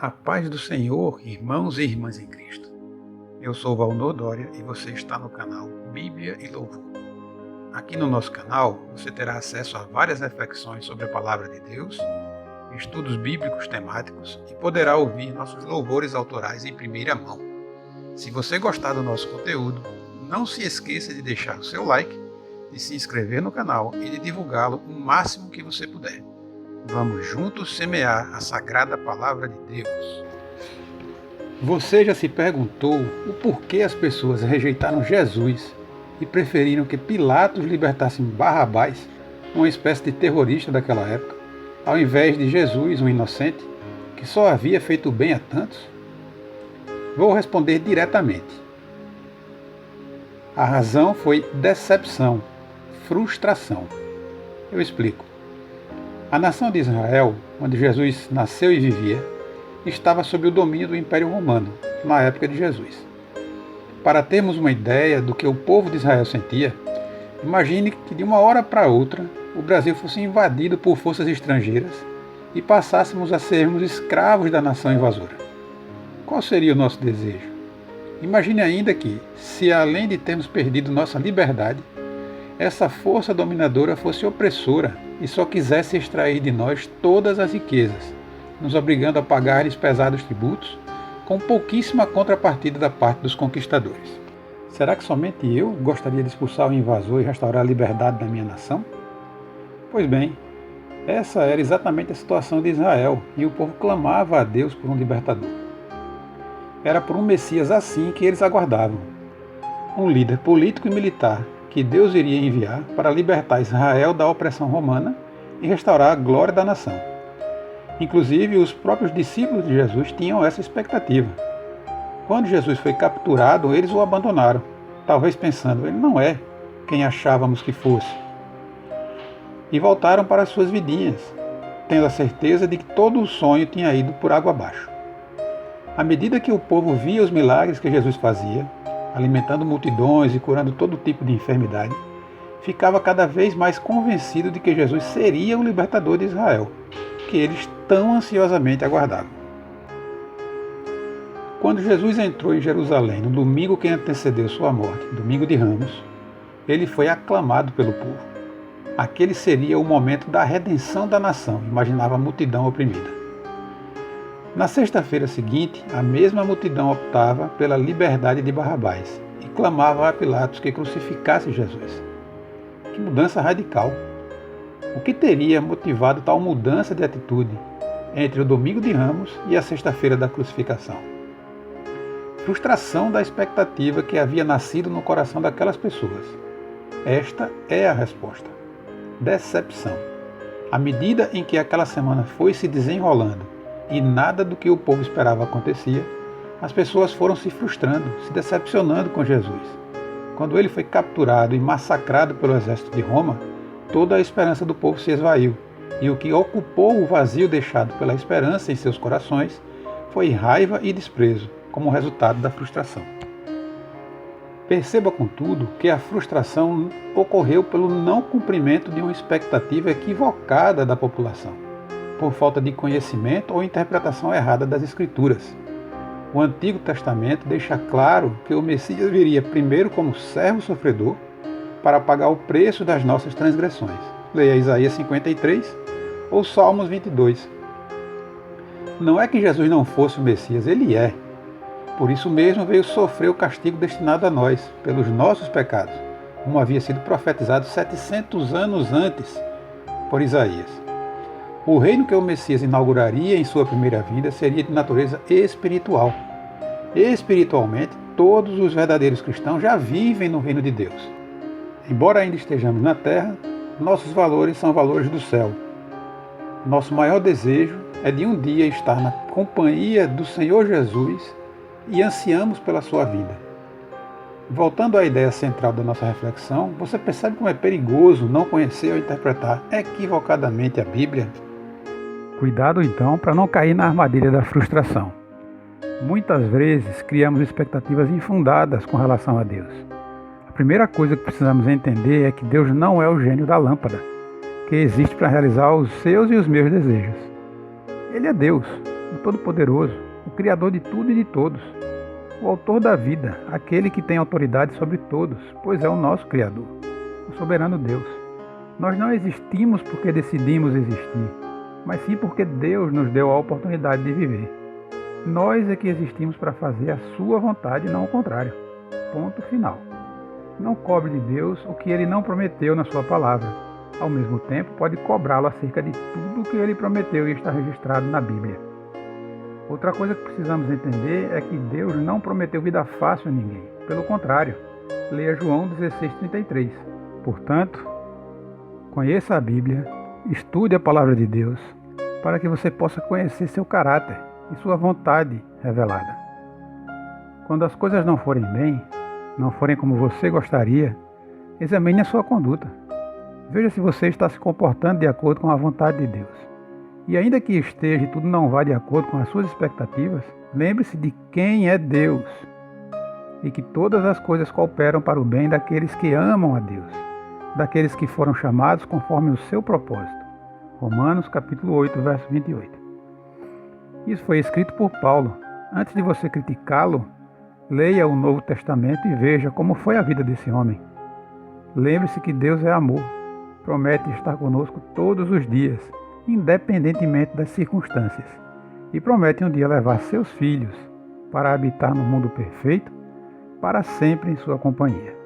A paz do Senhor, irmãos e irmãs em Cristo. Eu sou Valnor Dória e você está no canal Bíblia e Louvor. Aqui no nosso canal você terá acesso a várias reflexões sobre a Palavra de Deus, estudos bíblicos temáticos e poderá ouvir nossos louvores autorais em primeira mão. Se você gostar do nosso conteúdo, não se esqueça de deixar o seu like, de se inscrever no canal e de divulgá-lo o máximo que você puder. Vamos juntos semear a sagrada Palavra de Deus. Você já se perguntou o porquê as pessoas rejeitaram Jesus e preferiram que Pilatos libertasse Barrabás, uma espécie de terrorista daquela época, ao invés de Jesus, um inocente, que só havia feito bem a tantos? Vou responder diretamente. A razão foi decepção, frustração. Eu explico. A nação de Israel, onde Jesus nasceu e vivia, estava sob o domínio do Império Romano, na época de Jesus. Para termos uma ideia do que o povo de Israel sentia, imagine que de uma hora para outra o Brasil fosse invadido por forças estrangeiras e passássemos a sermos escravos da nação invasora. Qual seria o nosso desejo? Imagine ainda que, se além de termos perdido nossa liberdade, essa força dominadora fosse opressora e só quisesse extrair de nós todas as riquezas, nos obrigando a pagar-lhes pesados tributos, com pouquíssima contrapartida da parte dos conquistadores. Será que somente eu gostaria de expulsar o invasor e restaurar a liberdade da minha nação? Pois bem, essa era exatamente a situação de Israel, e o povo clamava a Deus por um libertador. Era por um Messias assim que eles aguardavam. Um líder político e militar que Deus iria enviar para libertar Israel da opressão romana e restaurar a glória da nação. Inclusive, os próprios discípulos de Jesus tinham essa expectativa. Quando Jesus foi capturado, eles o abandonaram, talvez pensando, ele não é quem achávamos que fosse. E voltaram para as suas vidinhas, tendo a certeza de que todo o sonho tinha ido por água abaixo. À medida que o povo via os milagres que Jesus fazia, alimentando multidões e curando todo tipo de enfermidade, ficava cada vez mais convencido de que Jesus seria o libertador de Israel, que eles tão ansiosamente aguardavam. Quando Jesus entrou em Jerusalém no domingo que antecedeu sua morte, domingo de Ramos, ele foi aclamado pelo povo. Aquele seria o momento da redenção da nação, imaginava a multidão oprimida. Na sexta-feira seguinte, a mesma multidão optava pela liberdade de Barrabás e clamava a Pilatos que crucificasse Jesus. Que mudança radical! O que teria motivado tal mudança de atitude entre o domingo de Ramos e a sexta-feira da crucificação? Frustração da expectativa que havia nascido no coração daquelas pessoas. Esta é a resposta. Decepção. À medida em que aquela semana foi se desenrolando e nada do que o povo esperava acontecia, as pessoas foram se frustrando, se decepcionando com Jesus. Quando ele foi capturado e massacrado pelo exército de Roma, toda a esperança do povo se esvaiu, e o que ocupou o vazio deixado pela esperança em seus corações foi raiva e desprezo, como resultado da frustração. Perceba, contudo, que a frustração ocorreu pelo não cumprimento de uma expectativa equivocada da população, por falta de conhecimento ou interpretação errada das Escrituras. O Antigo Testamento deixa claro que o Messias viria primeiro como servo sofredor para pagar o preço das nossas transgressões. Leia Isaías 53 ou Salmos 22. Não é que Jesus não fosse o Messias, ele é. Por isso mesmo veio sofrer o castigo destinado a nós, pelos nossos pecados, como havia sido profetizado 700 anos antes por Isaías. O reino que o Messias inauguraria em sua primeira vinda seria de natureza espiritual. Espiritualmente, todos os verdadeiros cristãos já vivem no reino de Deus. Embora ainda estejamos na terra, nossos valores são valores do céu. Nosso maior desejo é de um dia estar na companhia do Senhor Jesus e ansiamos pela sua vinda. Voltando à ideia central da nossa reflexão, você percebe como é perigoso não conhecer ou interpretar equivocadamente a Bíblia? Cuidado então para não cair na armadilha da frustração. Muitas vezes criamos expectativas infundadas com relação a Deus. A primeira coisa que precisamos entender é que Deus não é o gênio da lâmpada, que existe para realizar os seus e os meus desejos. Ele é Deus, o Todo-Poderoso, o Criador de tudo e de todos, o Autor da vida, aquele que tem autoridade sobre todos, pois é o nosso Criador, o soberano Deus. Nós não existimos porque decidimos existir, mas sim porque Deus nos deu a oportunidade de viver. Nós é que existimos para fazer a sua vontade e não o contrário. Ponto final. Não cobre de Deus o que Ele não prometeu na sua palavra. Ao mesmo tempo, pode cobrá-lo acerca de tudo o que Ele prometeu e está registrado na Bíblia. Outra coisa que precisamos entender é que Deus não prometeu vida fácil a ninguém. Pelo contrário, leia João 16:33. Portanto, conheça a Bíblia, estude a palavra de Deus, para que você possa conhecer seu caráter e sua vontade revelada. Quando as coisas não forem bem, não forem como você gostaria, examine a sua conduta. Veja se você está se comportando de acordo com a vontade de Deus. E ainda que esteja e tudo não vá de acordo com as suas expectativas, lembre-se de quem é Deus e que todas as coisas cooperam para o bem daqueles que amam a Deus, daqueles que foram chamados conforme o seu propósito. Romanos capítulo 8, verso 28. Isso foi escrito por Paulo. Antes de você criticá-lo, leia o Novo Testamento e veja como foi a vida desse homem. Lembre-se que Deus é amor, promete estar conosco todos os dias, independentemente das circunstâncias, e promete um dia levar seus filhos para habitar no mundo perfeito, para sempre em sua companhia.